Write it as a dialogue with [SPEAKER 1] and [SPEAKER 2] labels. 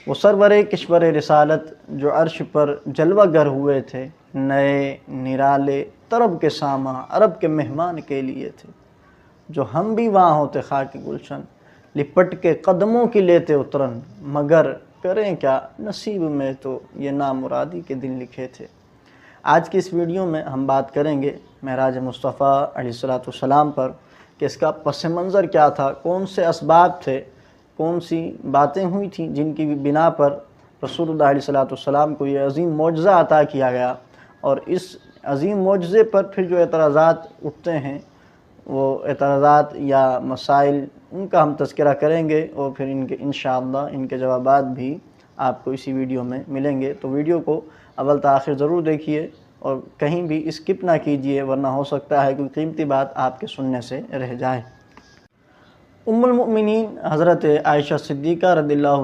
[SPEAKER 1] وہ سرور کشور رسالت جو عرش پر جلوہ گر ہوئے تھے، نئے نرالے طرب کے ساماں عرب کے مہمان کے لیے تھے، جو ہم بھی وہاں ہوتے خاک گلشن، لپٹ کے قدموں کی لیتے اترن، مگر کریں کیا نصیب میں تو یہ نامرادی کے دن لکھے تھے۔ آج کی اس ویڈیو میں ہم بات کریں گے معراج مصطفیٰ علیہ السلام پر کہ اس کا پس منظر کیا تھا، کون سے اسباب تھے، کون سی باتیں ہوئی تھیں جن کی بنا پر رسول اللہ علیہ السلام کو یہ عظیم معجزہ عطا کیا گیا، اور اس عظیم معجزے پر پھر جو اعتراضات اٹھتے ہیں وہ اعتراضات یا مسائل، ان کا ہم تذکرہ کریں گے، اور پھر انشاءاللہ ان کے جوابات بھی آپ کو اسی ویڈیو میں ملیں گے۔ تو ویڈیو کو اول تا آخر ضرور دیکھیے اور کہیں بھی اسکپ نہ کیجیے، ورنہ ہو سکتا ہے کوئی قیمتی بات آپ کے سننے سے رہ جائے۔ ام المؤمنین حضرت عائشہ صدیقہ رضی اللہ